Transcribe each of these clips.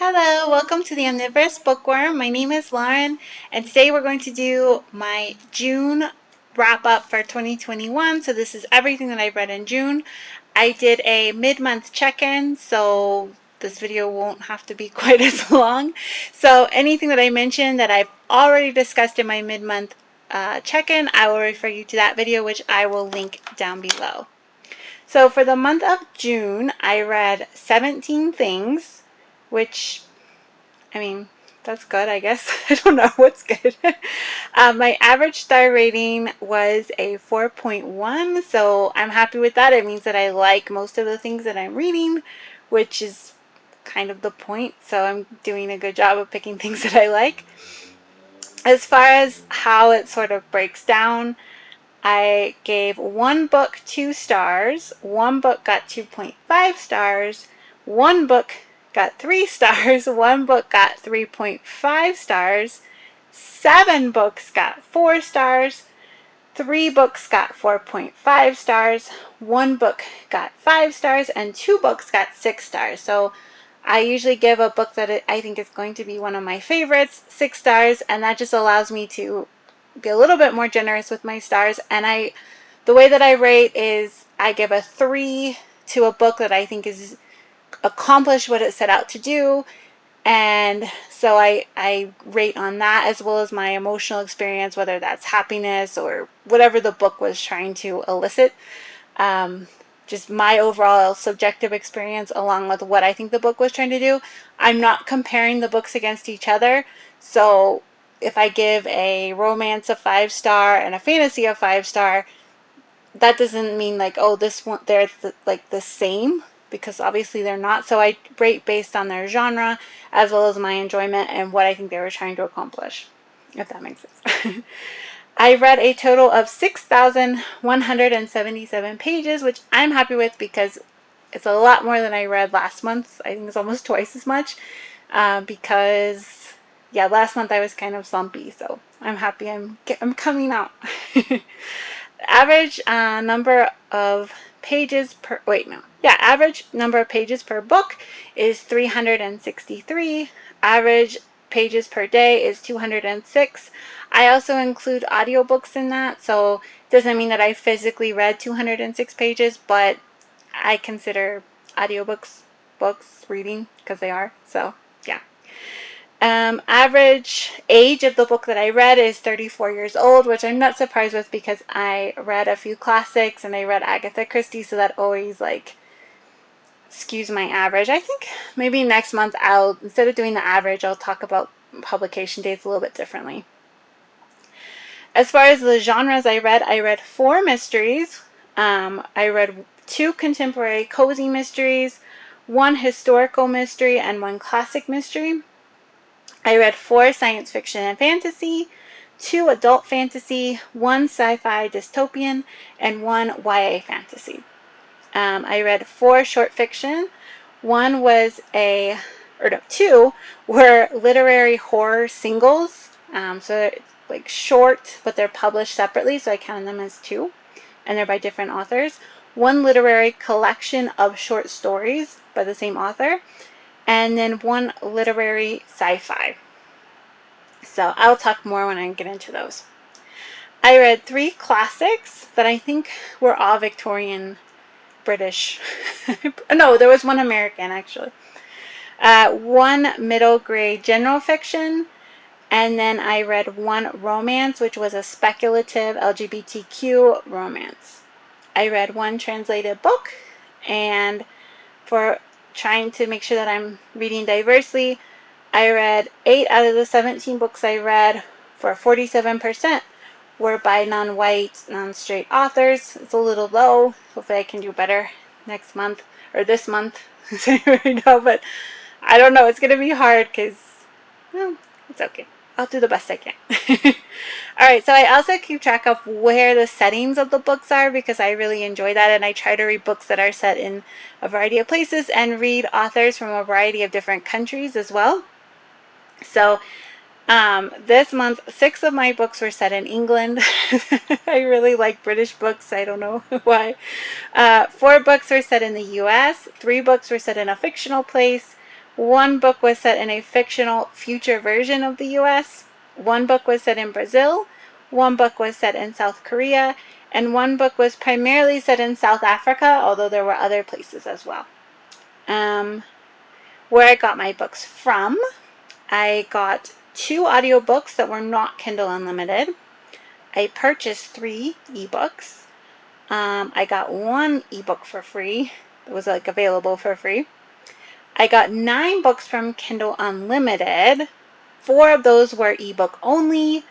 Hello, welcome to the Omnivorous Bookworm. My name is Lauren, and today we're going to do my June wrap up for 2021. So this is everything that I've read in June. I did a mid-month check-in, so this video won't have to be quite as long. So anything that I mentioned that I've already discussed in my mid-month check-in, I will refer you to that video, which I will link down below. So for the month of June, I read 17 things, which, I mean, that's good, I guess. I don't know what's good. My average star rating was a 4.1, so I'm happy with that. It means that I like most of the things that I'm reading, which is kind of the point. So I'm doing a good job of picking things that I like. As far as how it sort of breaks down, I gave one book 2 stars, one book got 2.5 stars, one book got 3 stars, one book got 3.5 stars, 7 books got 4 stars, 3 books got 4.5 stars, 1 book got 5 stars, and 2 books got 6 stars. So I usually give a book that I think is going to be one of my favorites 6 stars, and that just allows me to be a little bit more generous with my stars. And the way that I rate is I give a 3 to a book that I think is accomplished what it set out to do, and so I rate on that, as well as my emotional experience, whether that's happiness or whatever the book was trying to elicit. Just my overall subjective experience along with what I think the book was trying to do. I'm not comparing the books against each other. So if I give a romance a 5 star and a fantasy a 5 star, that doesn't mean like, oh, this one, they're like the same, because obviously they're not. So I rate based on their genre as well as my enjoyment and what I think they were trying to accomplish, if that makes sense. I read a total of 6,177 pages, which I'm happy with because it's a lot more than I read last month. I think it's almost twice as much because, yeah, last month I was kind of slumpy, so I'm happy I'm coming out. Average number of pages per, average number of pages per book is 363. Average pages per day is 206. I also include audiobooks in that, so it doesn't mean that I physically read 206 pages, but I consider audiobooks books reading because they are, so yeah. Average age of the book that I read is 34 years old, which I'm not surprised with because I read a few classics and I read Agatha Christie, so that always like skews my average. I think maybe next month instead of doing the average, I'll talk about publication dates a little bit differently. As far as the genres I read 4 mysteries. I read 2 contemporary cozy mysteries, 1 historical mystery, and 1 classic mystery. I read 4 science fiction and fantasy, 2 adult fantasy, 1 sci-fi dystopian, and 1 YA fantasy. I read 4 short fiction. 2 were literary horror singles. So they're like short, but they're published separately, so I count them as 2, and they're by different authors. 1 literary collection of short stories by the same author, and then 1 literary sci-fi. So I'll talk more when I get into those. I read 3 classics that I think were all Victorian British. No, there was 1 American actually. 1 middle grade general fiction, and then I read 1 romance, which was a speculative LGBTQ romance. I read 1 translated book, and for trying to make sure that I'm reading diversely, I read 8 out of the 17 books I read, for 47%, were by non-white, non-straight authors. It's a little low. Hopefully I can do better next month, or this month. But I don't know. It's going to be hard because, well, it's okay. I'll do the best I can. Alright, so I also keep track of where the settings of the books are because I really enjoy that, and I try to read books that are set in a variety of places and read authors from a variety of different countries as well. So this month 6 of my books were set in England. I really like British books. I don't know why. 4 books were set in the US. 3 books were set in a fictional place. One book was set in a fictional future version of the US. One book was set in Brazil. One book was set in South Korea. And one book was primarily set in South Africa, although there were other places as well. Where I got my books from, I got 2 audiobooks that were not Kindle Unlimited. I purchased 3 ebooks. I got 1 ebook for free. It was like available for free. I got 9 books from Kindle Unlimited. 4 of those were ebook only.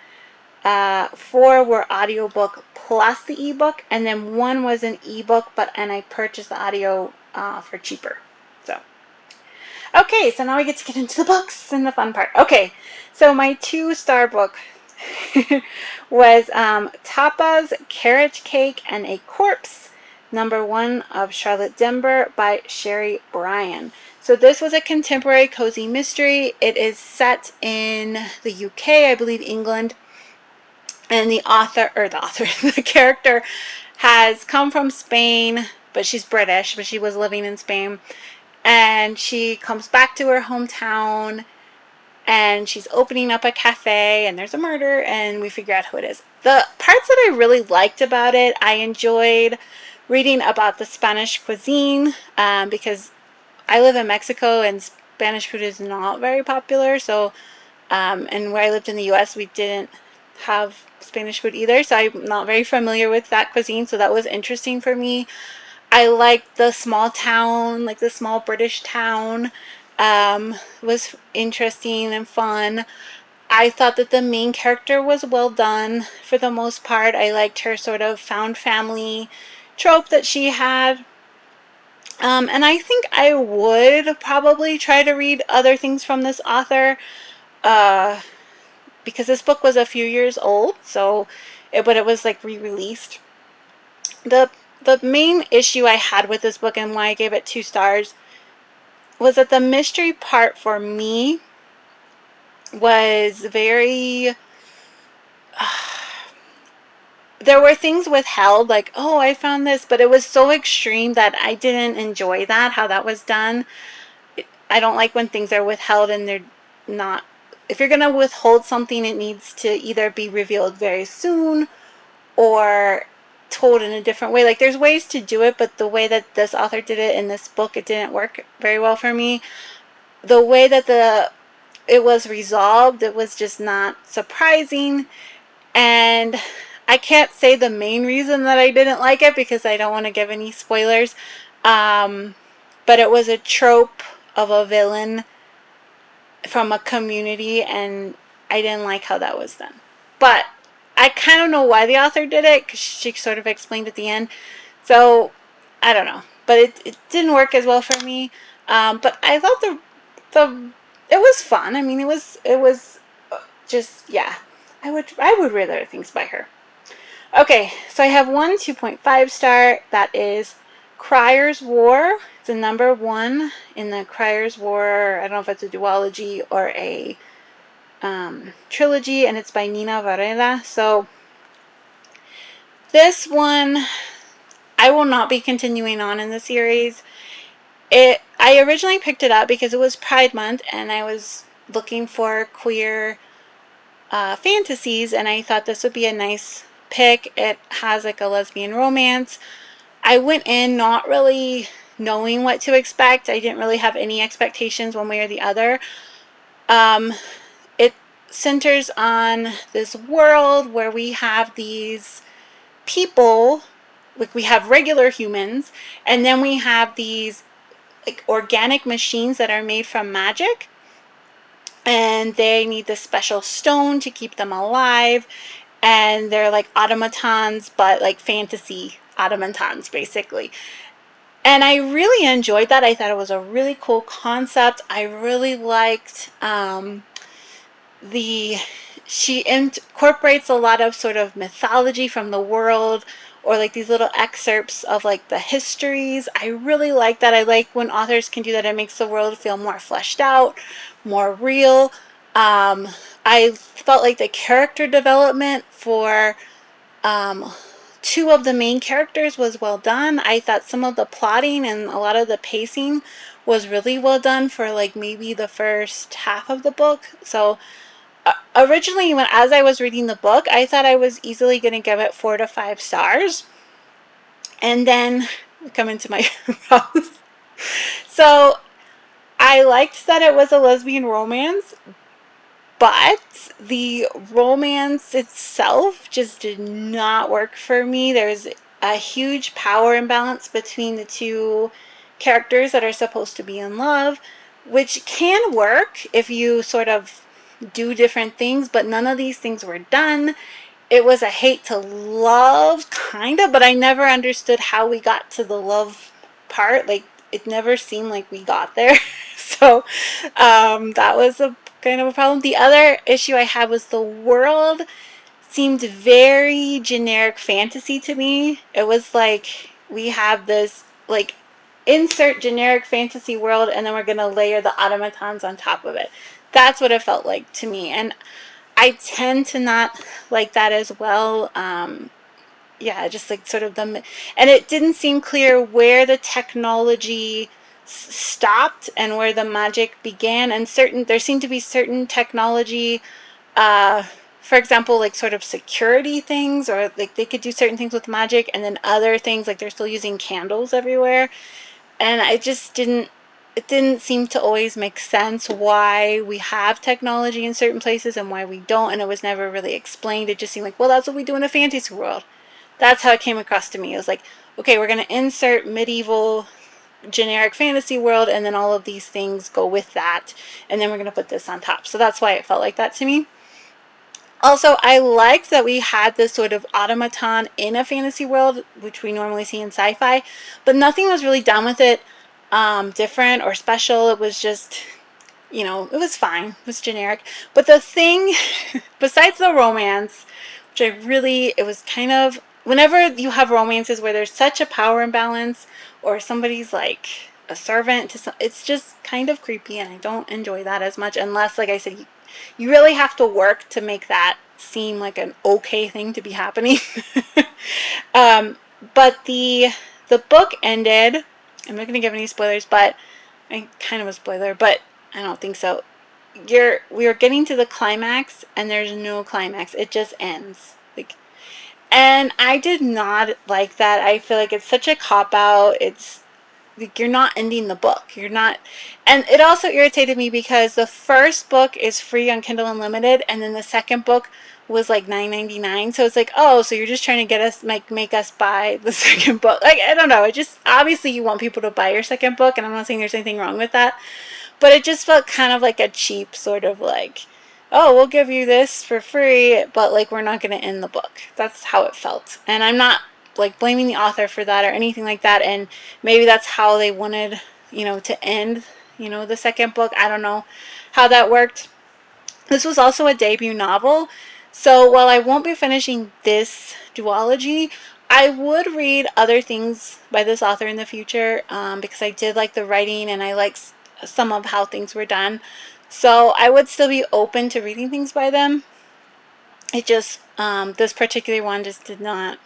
4 were audiobook plus the ebook, and then 1 was an ebook, and I purchased the audio for cheaper. So, okay, so now we get to get into the books and the fun part. Okay, so my 2-star book was Tapas, Carriage Cake, and a Corpse, #1 of Charlotte Denver by Sherri Bryan. So this was a contemporary cozy mystery. It is set in the UK, I believe England, and the character has come from Spain, but she's British, but she was living in Spain, and she comes back to her hometown, and she's opening up a cafe, and there's a murder, and we figure out who it is. The parts that I really liked about it, I enjoyed reading about the Spanish cuisine, because I live in Mexico, and Spanish food is not very popular, so, and where I lived in the US, we didn't have Spanish food either, so I'm not very familiar with that cuisine, so that was interesting for me. I liked the small town, like the small British town, was interesting and fun. I thought that the main character was well done for the most part. I liked her sort of found family trope that she had. And I think I would probably try to read other things from this author, because this book was a few years old, so but it was like re-released. The main issue I had with this book, and why I gave it 2 stars, was that the mystery part for me was very there were things withheld, like, oh, I found this, but it was so extreme that I didn't enjoy that, how that was done. I don't like when things are withheld and they're not, if you're going to withhold something, it needs to either be revealed very soon or told in a different way. Like, there's ways to do it, but the way that this author did it in this book, it didn't work very well for me. The way that it was resolved, it was just not surprising, and I can't say the main reason that I didn't like it because I don't want to give any spoilers, but it was a trope of a villain from a community, and I didn't like how that was done. But I kind of know why the author did it, because she sort of explained at the end. So, I don't know. But it didn't work as well for me. But I thought it was fun. I mean, it was just, yeah. I would read other things by her. Okay, so I have one 2.5 star. That is Crier's War. It's a #1 in the Crier's War. I don't know if it's a duology or a trilogy, and it's by Nina Varela. So this one, I will not be continuing on in the series. I originally picked it up because it was Pride Month, and I was looking for queer fantasies, and I thought this would be a nice pick. It has like a lesbian romance. I went in not really knowing what to expect. I didn't really have any expectations one way or the other. It centers on this world where we have these people, like we have regular humans, and then we have these like organic machines that are made from magic, and they need this special stone to keep them alive, and they're like automatons, but like fantasy automatons basically. And I really enjoyed that. I thought it was a really cool concept. I really liked she incorporates a lot of sort of mythology from the world, or like these little excerpts of like the histories. I really like that. I like when authors can do that. It makes the world feel more fleshed out, more real. I felt like the character development for 2 of the main characters was well done. I thought some of the plotting and a lot of the pacing was really well done for like maybe the first half of the book. So originally, as I was reading the book, I thought I was easily going to give it 4 to 5 stars. And then come into my house. So I liked that it was a lesbian romance, but the romance itself just did not work for me. There's a huge power imbalance between the two characters that are supposed to be in love, which can work if you sort of do different things, but none of these things were done. It was a hate to love, kind of, but I never understood how we got to the love part. Like, it never seemed like we got there. So that was a kind of a problem. The other issue I had was the world seemed very generic fantasy to me. It was like we have this, like, insert generic fantasy world, and then we're going to layer the automatons on top of it. That's what it felt like to me. And I tend to not like that as well. Yeah, just like sort of the, and it didn't seem clear where the technology stopped and where the magic began. And there seemed to be certain technology, for example, like sort of security things, or like they could do certain things with magic, and then other things like they're still using candles everywhere. And I just didn't, it didn't seem to always make sense why we have technology in certain places and why we don't, and it was never really explained. It just seemed like, well, that's what we do in a fantasy world. That's how it came across to me. It was like, okay, we're going to insert medieval generic fantasy world, and then all of these things go with that, and then we're going to put this on top. So that's why it felt like that to me. Also, I liked that we had this sort of automaton in a fantasy world, which we normally see in sci-fi, but nothing was really done with it different or special. It was just, you know, it was fine. It was generic. But the thing, besides the romance, which it was kind of, whenever you have romances where there's such a power imbalance, or somebody's like a servant to some, it's just kind of creepy, and I don't enjoy that as much, unless, like I said, you really have to work to make that seem like an okay thing to be happening. um, but the book ended. I'm not going to give any spoilers, but I kind of a spoiler, but I don't think so. We are getting to the climax, and there's no climax. It just ends. Like, and I did not like that. I feel like it's such a cop out. It's like you're not ending the book. You're not, and it also irritated me because the first book is free on Kindle Unlimited, and then the second book was like $9.99. So it's like, oh, so you're just trying to get us, make us buy the second book. Like, I don't know. It just, obviously you want people to buy your second book, and I'm not saying there's anything wrong with that, but it just felt kind of like a cheap sort of like, oh, we'll give you this for free, but like we're not going to end the book. That's how it felt. And I'm not like blaming the author for that or anything like that, and maybe that's how they wanted, you know, to end, you know, the second book. I don't know how that worked. This was also a debut novel, so while I won't be finishing this duology, I would read other things by this author in the future, because I did like the writing, and I like some of how things were done. So I would still be open to reading things by them. It just, this particular one just did not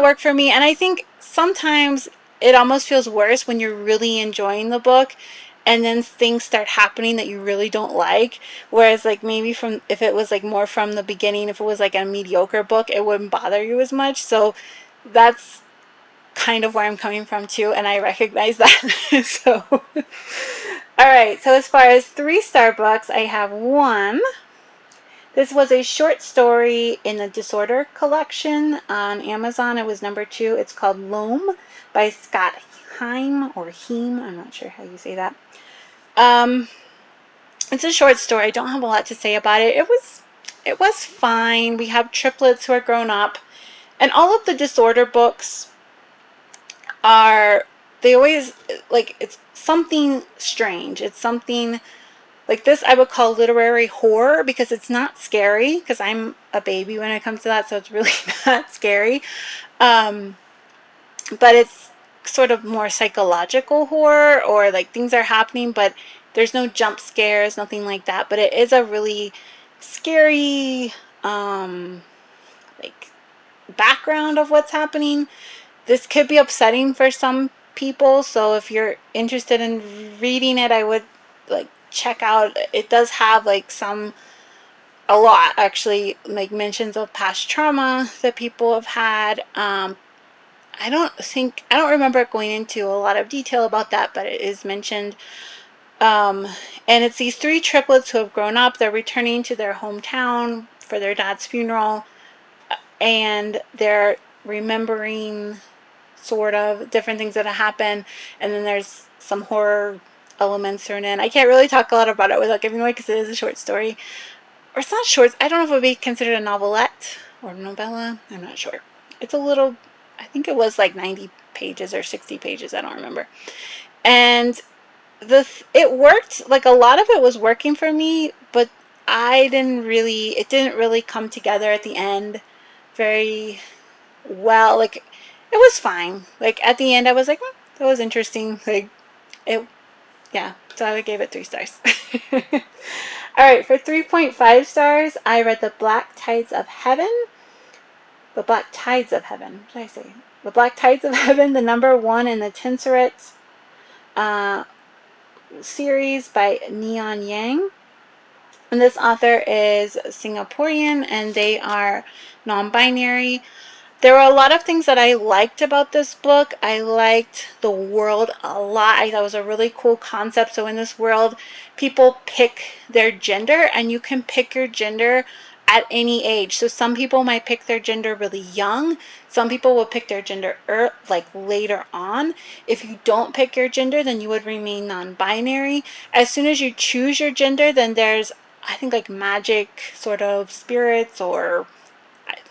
work for me. And I think sometimes it almost feels worse when you're really enjoying the book and then things start happening that you really don't like. Whereas like maybe from, if it was like more from the beginning, if it was like a mediocre book, it wouldn't bother you as much. So that's kind of where I'm coming from too, and I recognize that. So all right, so as far as 3-star books, I have one. This was a short story in the Disorder collection on Amazon. It was number 2. It's called Loam by Scott Heim, or Heim. I'm not sure how you say that. It's a short story. I don't have a lot to say about it. It was fine. We have triplets who are grown up, and all of the Disorder books are, they always, like, it's something strange. It's something like this I would call literary horror, because it's not scary, because I'm a baby when it comes to that, so it's really not scary. But it's sort of more psychological horror, or like things are happening, but there's no jump scares, nothing like that. But it is a really scary, like, background of what's happening. This could be upsetting for some people. So if you're interested in reading it, I would like check out. It does have like a lot actually, like mentions of past trauma that people have had. I don't remember going into a lot of detail about that, but it is mentioned. And it's these three triplets who have grown up. They're returning to their hometown for their dad's funeral, and they're remembering sort of different things that have happened, and then there's some horror elements thrown in. I can't really talk a lot about it without giving away because it is a short story. Or it's not short. I don't know if it would be considered a novelette or novella. I'm not sure. It's a little, I think it was like 90 pages or 60 pages. I don't remember. And it worked. Like a lot of it was working for me, but it didn't really come together at the end very well. Like it was fine. Like at the end I was like, that was interesting. Like it, yeah. So I gave it 3 stars. Alright, for 3.5 stars, I read The Black Tides of Heaven. The Black Tides of Heaven. What did I say? The Black Tides of Heaven, the #1 in the Tensorate series by Neon Yang. And this author is Singaporean, and they are non-binary. There were a lot of things that I liked about this book. I liked the world a lot. I thought it was a really cool concept. So in this world, people pick their gender, and you can pick your gender at any age. So some people might pick their gender really young. Some people will pick their gender like later on. If you don't pick your gender, then you would remain non-binary. As soon as you choose your gender, then there's, I think, like magic sort of spirits, or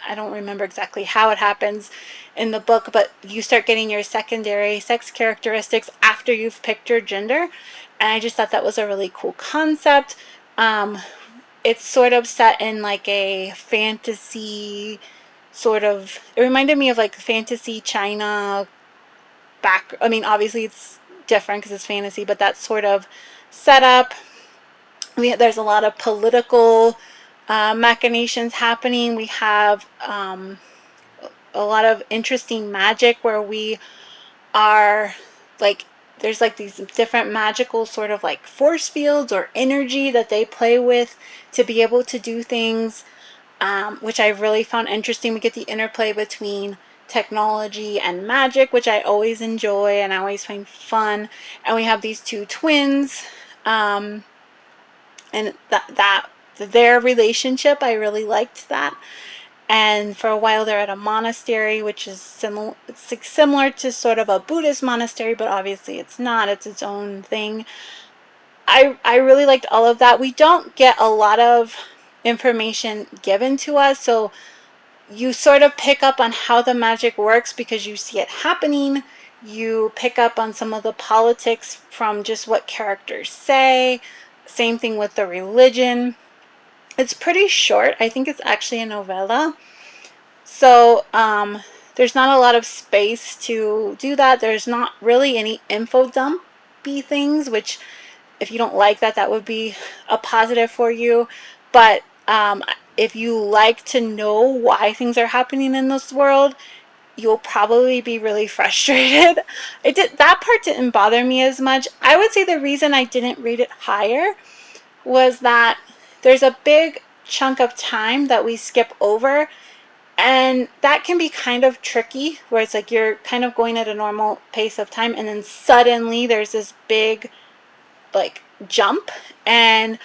I don't remember exactly how it happens in the book, but you start getting your secondary sex characteristics after you've picked your gender. And I just thought that was a really cool concept. It's sort of set in like a fantasy sort of, it reminded me of like fantasy China I mean, obviously it's different because it's fantasy, but that sort of setup. There's a lot of political machinations happening. We have a lot of interesting magic where we are like, there's like these different magical sort of like force fields or energy that they play with to be able to do things, which I really found interesting. We get the interplay between technology and magic, which I always enjoy and I always find fun. And we have these two twins, and their relationship, I really liked that. And for a while they're at a monastery, which is similar. It's like similar to sort of a Buddhist monastery, but obviously it's not. It's its own thing. I really liked all of that. We don't get a lot of information given to us, so you sort of pick up on how the magic works because you see it happening. You pick up on some of the politics from just what characters say. Same thing with the religion. It's pretty short. I think it's actually a novella. So there's not a lot of space to do that. There's not really any info dumpy things, which if you don't like that, that would be a positive for you. But if you like to know why things are happening in this world, you'll probably be really frustrated. That part didn't bother me as much. I would say the reason I didn't rate it higher was that there's a big chunk of time that we skip over, and that can be kind of tricky, where it's like you're kind of going at a normal pace of time and then suddenly there's this big like jump, and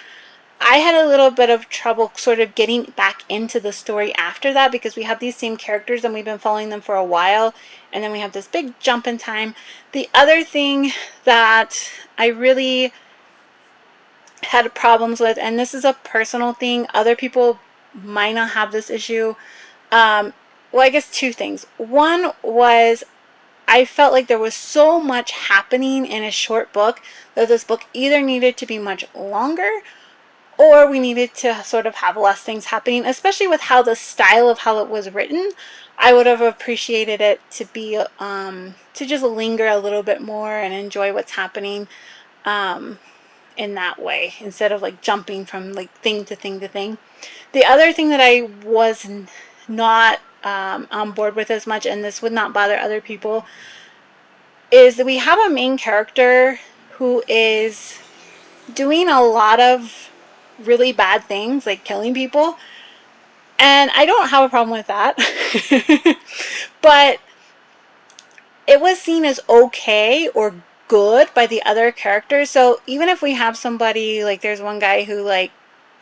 I had a little bit of trouble sort of getting back into the story after that, because we have these same characters and we've been following them for a while, and then we have this big jump in time. The other thing that I really had problems with, and this is a personal thing, other people might not have this issue, well, I guess 2 things. One was I felt like there was so much happening in a short book that this book either needed to be much longer or we needed to sort of have less things happening, especially with how the style of how it was written. I would have appreciated it to be to just linger a little bit more and enjoy what's happening in that way, instead of like jumping from like thing to thing to thing. The other thing that I was not on board with as much, and this would not bother other people, is that we have a main character who is doing a lot of really bad things, like killing people. And I don't have a problem with that. But it was seen as okay or good by the other characters. So even if we have somebody, like there's one guy who like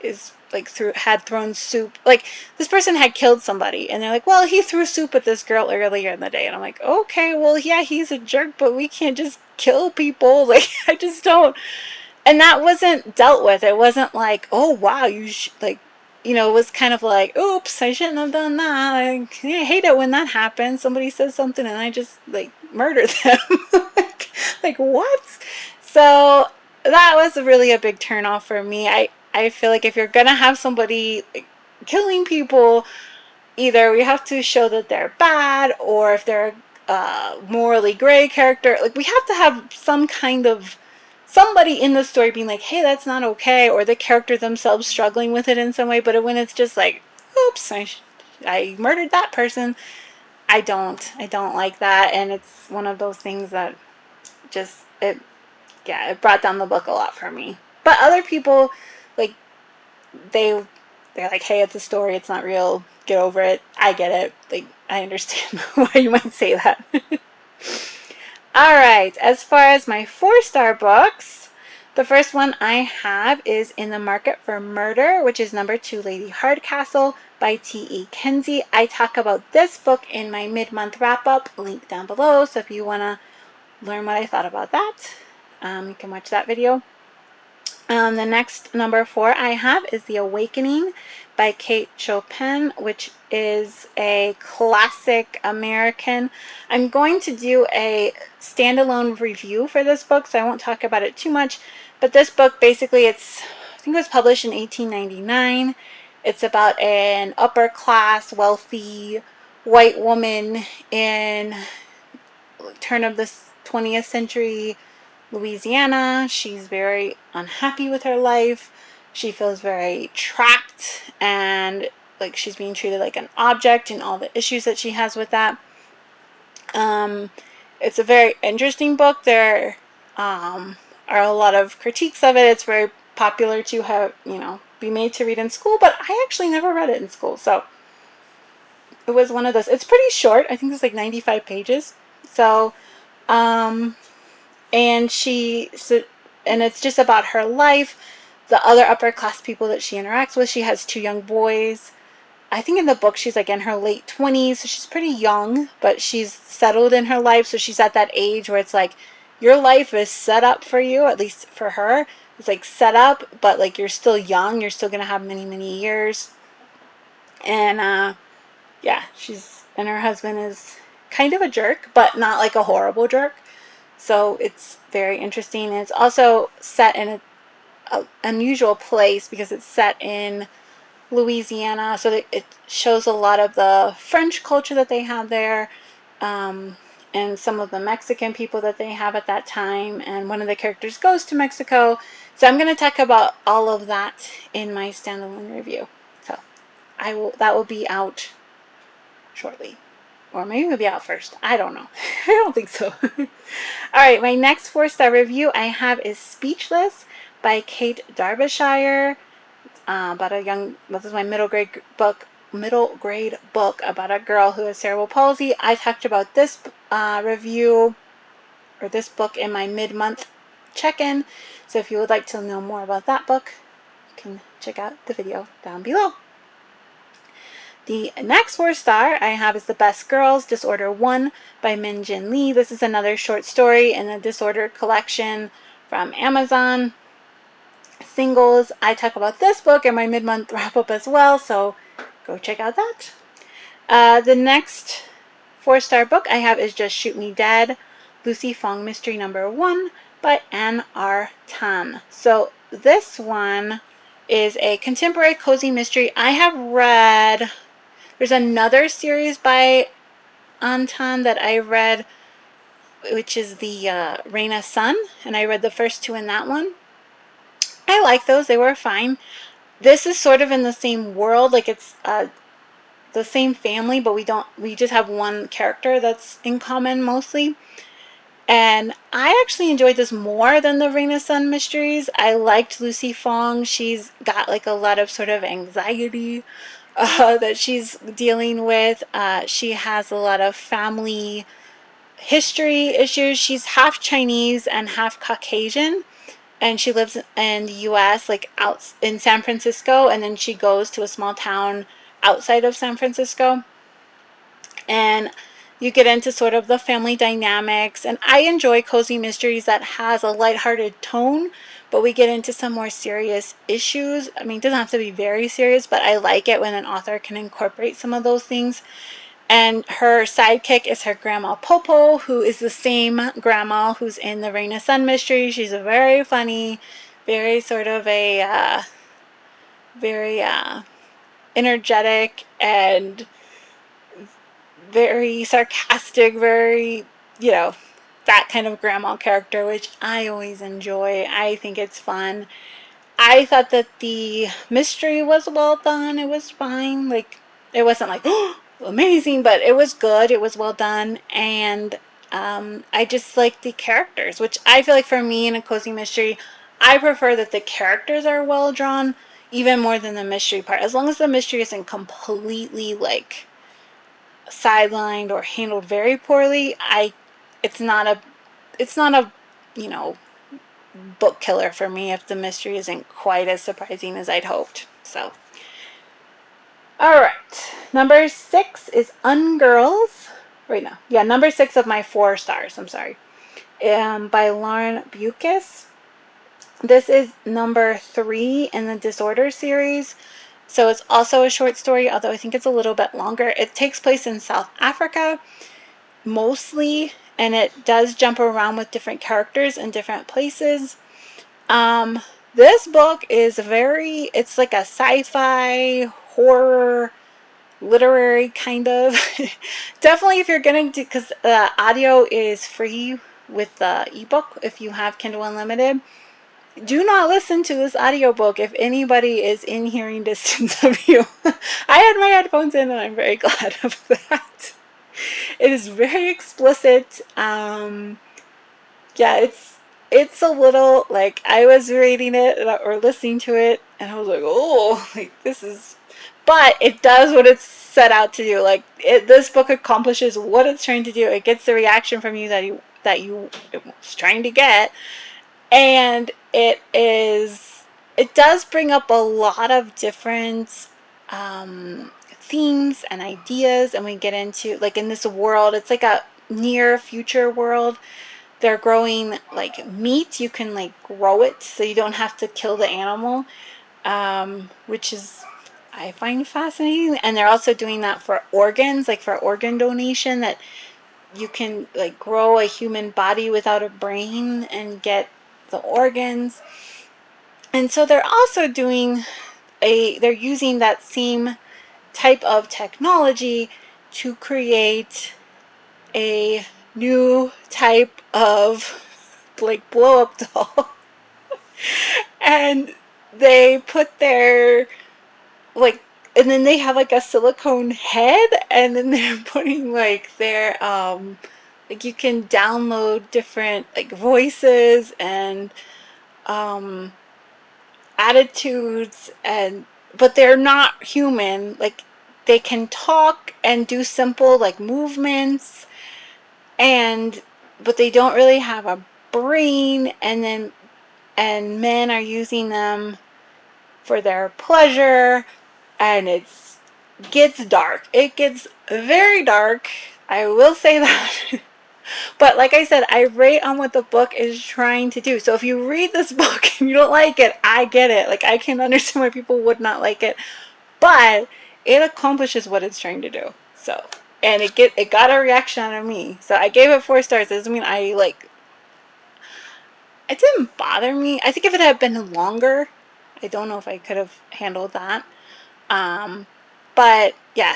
is like had thrown soup, like this person had killed somebody, and they're like, well, he threw soup at this girl earlier in the day, and I'm like, okay, well, yeah, he's a jerk, but we can't just kill people. Like, I just don't. And that wasn't dealt with. It wasn't like, oh wow, like, you know, it was kind of like, oops, I shouldn't have done that. I hate it when that happens. Somebody says something and I just like murder them. like what? So that was really a big turnoff for me. I feel like if you're gonna have somebody like, killing people, either we have to show that they're bad, or if they're a morally gray character, like we have to have some kind of somebody in the story being like, hey, that's not okay, or the character themselves struggling with it in some way. But when it's just like, oops, I murdered that person, I don't like that. And it's one of those things that just it brought down the book a lot for me. But other people, like, they're like, hey, it's a story, it's not real, get over it. I get it, like, I understand why you might say that. All right, as far as my 4-star books, the first one I have is In the Market for Murder, which is number 2, Lady Hardcastle by T.E. Kinsey. I talk about this book in my mid-month wrap-up, link down below, so if you want to learn what I thought about that, you can watch that video. The next number 4 I have is The Awakening by Kate Chopin, which is a classic American. I'm going to do a standalone review for this book, so I won't talk about it too much. But this book, basically, I think it was published in 1899. It's about an upper class, wealthy white woman in turn of the 20th century Louisiana. She's very unhappy with her life. She feels very trapped and like she's being treated like an object and all the issues that she has with that. It's a very interesting book. There are a lot of critiques of it. It's very popular to have, be made to read in school, but I actually never read it in school. So it was one of those. It's pretty short. I think it's like 95 pages. So, and it's just about her life, the other upper class people that she interacts with. She has 2 young boys. I think in the book she's like in her late 20s, so she's pretty young, but she's settled in her life. So she's at that age where it's like your life is set up for you, at least for her. It's like set up, but like you're still young. You're still gonna have many, many years. And yeah, and her husband is kind of a jerk, but not like a horrible jerk. So it's very interesting. And it's also set in an unusual place because it's set in Louisiana. So it shows a lot of the French culture that they have there, and some of the Mexican people that they have at that time. And one of the characters goes to Mexico. So I'm going to talk about all of that in my standalone review. So that will be out shortly. Or maybe it'll be out first. I don't know. I don't think so. Alright, my next 4-star review I have is Speechless by Kate Darbishire. This is my middle grade book about a girl who has cerebral palsy. I talked about this review, or this book, in my mid-month check-in. So if you would like to know more about that book, you can check out the video down below. The next 4-star I have is The Best Girls, Disorder 1 by Min Jin Lee. This is another short story in the Disorder collection from Amazon. Singles. I talk about this book in my mid-month wrap-up as well, so go check out that. The next 4-star book I have is Just Shoot Me Dead, Lucy Fong Mystery Number 1 by Anne R. Tan. So this one is a contemporary cozy mystery. I have read... There's another series by Anton that I read, which is the Reina Sun, and I read the first 2 in that one. I like those. They were fine. This is sort of in the same world, like it's the same family, but we just have one character that's in common mostly. And I actually enjoyed this more than the Rain of Sun mysteries. I liked Lucy Fong. She's got like a lot of sort of anxiety that she's dealing with. She has a lot of family history issues. She's half Chinese and half Caucasian, and she lives in the US, like out in San Francisco, and then she goes to a small town outside of San Francisco. And you get into sort of the family dynamics, and I enjoy cozy mysteries that has a lighthearted tone, but we get into some more serious issues. I mean, it doesn't have to be very serious, but I like it when an author can incorporate some of those things. And her sidekick is her grandma Popo, who is the same grandma who's in the Rain of Sun mystery. She's a very funny, very sort of a very energetic and very sarcastic, very, you know, that kind of grandma character, which I always enjoy. I think it's fun. I thought that the mystery was well done. It was fine. Like, it wasn't like, oh, amazing, but it was good. It was well done. And I just like the characters, which I feel like for me in a cozy mystery, I prefer that the characters are well drawn even more than the mystery part. As long as the mystery isn't completely like sidelined or handled very poorly, it's not a it's not a you know book killer for me if the mystery isn't quite as surprising as I'd hoped. So, all right, number 6 is Ungirls. Wait, no, yeah, number 6 of my 4 stars. I'm sorry, by Lauren Beukes. This is number 3 in the Disorder series. So it's also a short story, although I think it's a little bit longer. It takes place in South Africa mostly, and it does jump around with different characters in different places. This book is it's like a sci-fi horror literary kind of. Definitely if you're gonna do, because audio is free with the ebook if you have Kindle Unlimited. Do not listen to this audiobook if anybody is in hearing distance of you. I had my headphones in and I'm very glad of that. It is very explicit. Yeah, it's a little like I was reading it or listening to it and I was like, oh, like this is, but it does what it's set out to do. Like this book accomplishes what it's trying to do. It gets the reaction from you that you it was trying to get, and it does bring up a lot of different themes and ideas, and we get into like in this world, it's like a near future world. They're growing like meat. You can like grow it so you don't have to kill the animal, which is I find fascinating. And they're also doing that for organs, like for organ donation, that you can like grow a human body without a brain and get the organs. And so they're also they're using that same type of technology to create a new type of like blow up doll. And they put their like, and then they have like a silicone head, and then they're putting like their like you can download different like voices and attitudes, and but they're not human. Like they can talk and do simple like movements, and but they don't really have a brain. And men are using them for their pleasure, and it gets dark. It gets very dark, I will say that. But like I said, I rate on what the book is trying to do. So if you read this book and you don't like it, I get it. Like I can understand why people would not like it, but it accomplishes what it's trying to do. So, and it got a reaction out of me. So I gave it 4 stars. It doesn't mean it didn't bother me. I think if it had been longer, I don't know if I could have handled that. But yeah,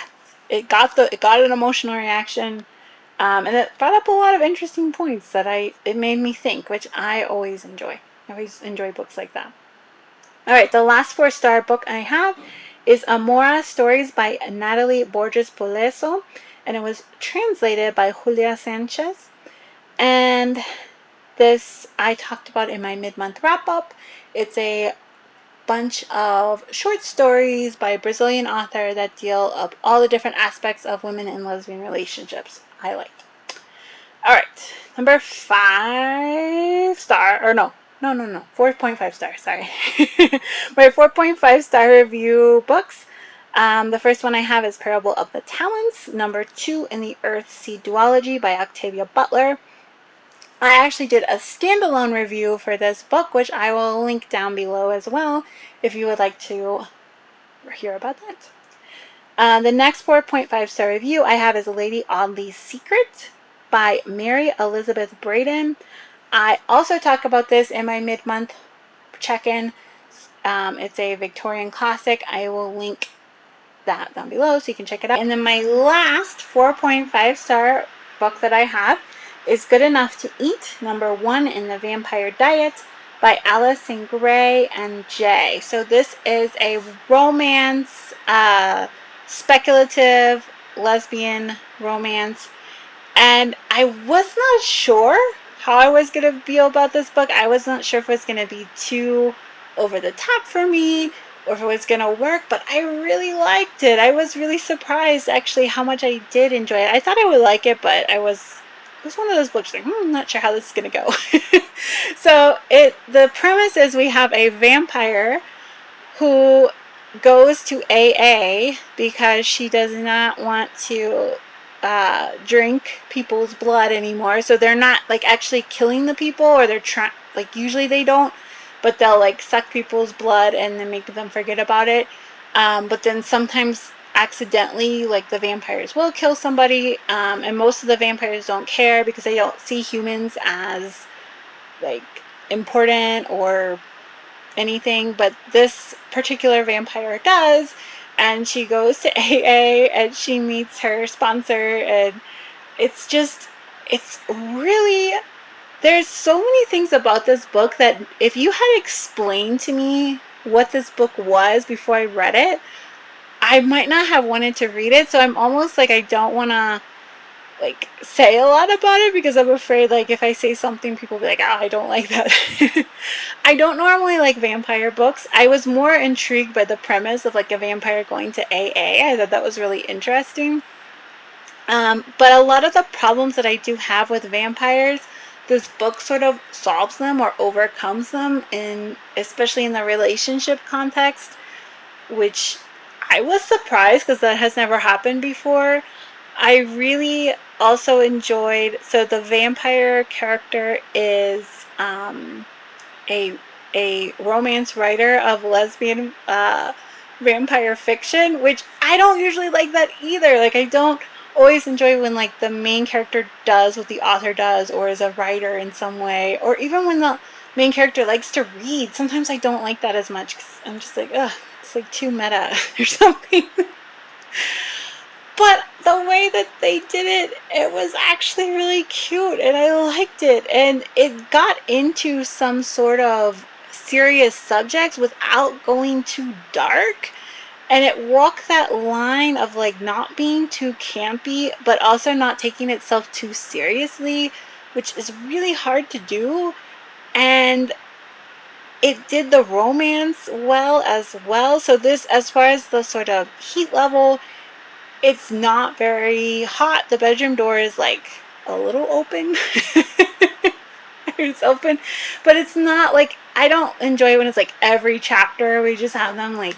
it got an emotional reaction. And it brought up a lot of interesting points that it made me think, which I always enjoy. I always enjoy books like that. All right, the last 4-star book I have is Amora, Stories by Natalia Borges Polesso, and it was translated by Julia Sanches. And this I talked about in my mid-month wrap-up. It's a bunch of short stories by a Brazilian author that deal of all the different aspects of women in lesbian relationships. I like. All right, number 5 star, or no, 4.5 star, sorry. My 4.5 star review books. The first one I have is Parable of the Talents, number 2 in the Earth-Sea Duology by Octavia Butler. I actually did a standalone review for this book, which I will link down below as well if you would like to hear about that. The next 4.5 star review I have is Lady Audley's Secret by Mary Elizabeth Braden. I also talk about this in my mid-month check-in. It's a Victorian classic. I will link that down below so you can check it out. And then my last 4.5 star book that I have is Good Enough to Eat, number 1 in the Vampire Diet by Alison Gray and Jay. So this is a romance, speculative lesbian romance, and I was not sure how I was going to feel about this book. I was not sure if it was going to be too over the top for me or if it was going to work, but I really liked it. I was really surprised actually how much I did enjoy it. I thought I would like it, but it was one of those books like, I'm not sure how this is going to go. So the premise is we have a vampire who goes to AA because she does not want to drink people's blood anymore. So they're not like actually killing the people, or they're trying, like usually they don't, but they'll like suck people's blood and then make them forget about it. But then sometimes accidentally, like the vampires will kill somebody, and most of the vampires don't care because they don't see humans as like important or anything, but this particular vampire does, and she goes to AA and she meets her sponsor, and it's really, there's so many things about this book that if you had explained to me what this book was before I read it, I might not have wanted to read it. So I'm almost like I don't want to like say a lot about it because I'm afraid like if I say something people will be like, oh, I don't like that. I don't normally like vampire books. I was more intrigued by the premise of like a vampire going to AA. I thought that was really interesting. But a lot of the problems that I do have with vampires, this book sort of solves them or overcomes them, especially in the relationship context, which I was surprised because that has never happened before. I really also enjoyed, so the vampire character is a romance writer of lesbian vampire fiction, which I don't usually like that either. Like I don't always enjoy when like the main character does what the author does or is a writer in some way, or even when the main character likes to read. Sometimes I don't like that as much because I'm just like, ugh, it's like too meta or something. But the way that they did it, it was actually really cute and I liked it. And it got into some sort of serious subjects without going too dark. And it walked that line of like not being too campy, but also not taking itself too seriously, which is really hard to do. And it did the romance well as well. So this, as far as the sort of heat level, it's not very hot. The bedroom door is like a little open. It's open, but it's not like, I don't enjoy when it's like every chapter we just have them like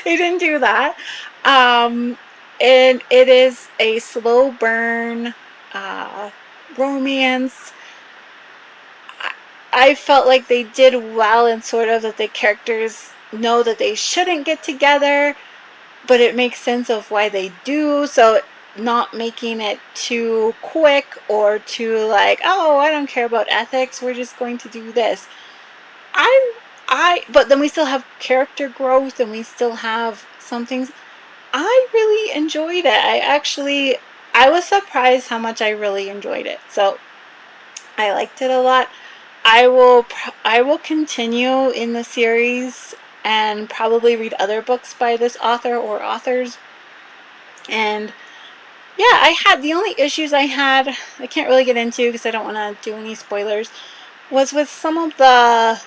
they didn't do that. And it is a slow burn romance. I felt like they did well in sort of that the characters know that they shouldn't get together, but it makes sense of why they do, so not making it too quick or too like, oh, I don't care about ethics, we're just going to do this. But then we still have character growth and we still have some things. I really enjoyed it. I was surprised how much I really enjoyed it. So I liked it a lot. I will continue in the series and probably read other books by this author or authors. And yeah, I had the only issues I had, I can't really get into because I don't want to do any spoilers, was with some of the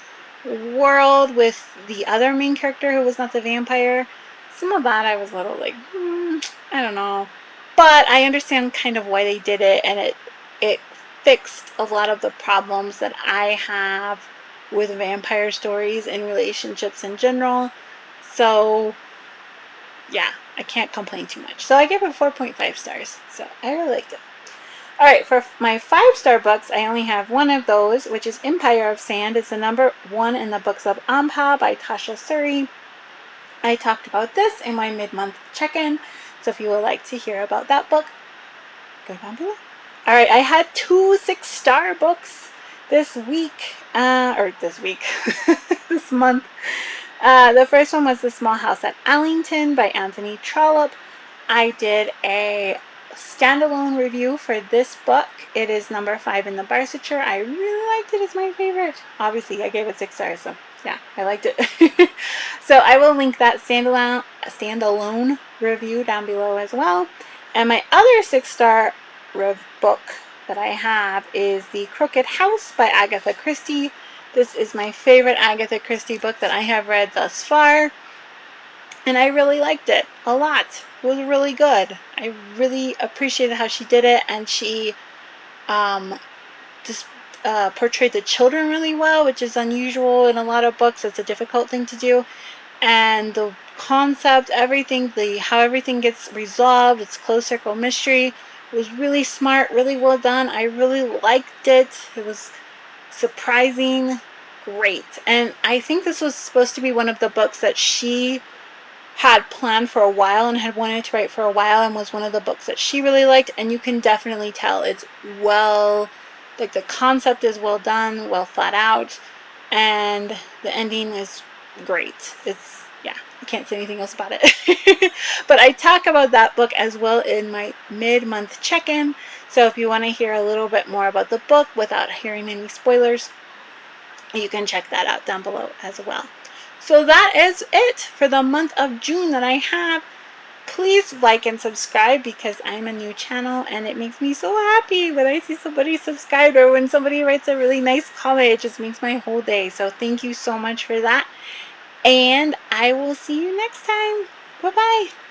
world with the other main character who was not the vampire. Some of that I was a little like, I don't know. But I understand kind of why they did it, and it fixed a lot of the problems that I have with vampire stories and relationships in general. So yeah, I can't complain too much. So I give it 4.5 stars. So I really liked it. Alright, for my 5-star books, I only have one of those, which is Empire of Sand. It's the number 1 in the books of Ampa by Tasha Suri. I talked about this in my mid-month check-in, so if you would like to hear about that book, go down below. Alright, I had 2 6-star books this week, this month. The first one was The Small House at Allington by Anthony Trollope. I did a standalone review for this book. It is number 5 in the Barsetshire. I really liked it. It's my favorite. Obviously, I gave it 6 stars, so yeah, I liked it. So I will link that standalone review down below as well. And my other 6-star book that I have is The Crooked House by Agatha Christie. This is my favorite Agatha Christie book that I have read thus far, and I really liked it a lot. It was really good. I really appreciated how she did it, and she just portrayed the children really well, which is unusual in a lot of books. It's a difficult thing to do. And the concept, everything, how everything gets resolved, it's closed circle mystery, was really smart, really well done. I really liked it. It was surprising, great. And I think this was supposed to be one of the books that she had planned for a while and had wanted to write for a while, and was one of the books that she really liked. And you can definitely tell it's well, like the concept is well done, well thought out, and the ending is great. It's, yeah, I can't say anything else about it. But I talk about that book as well in my mid-month check-in, so if you want to hear a little bit more about the book without hearing any spoilers, you can check that out down below as well. So that is it for the month of June that I have. Please like and subscribe, because I'm a new channel and it makes me so happy when I see somebody subscribed, or when somebody writes a really nice comment. It just makes my whole day. So thank you so much for that. And I will see you next time. Bye-bye.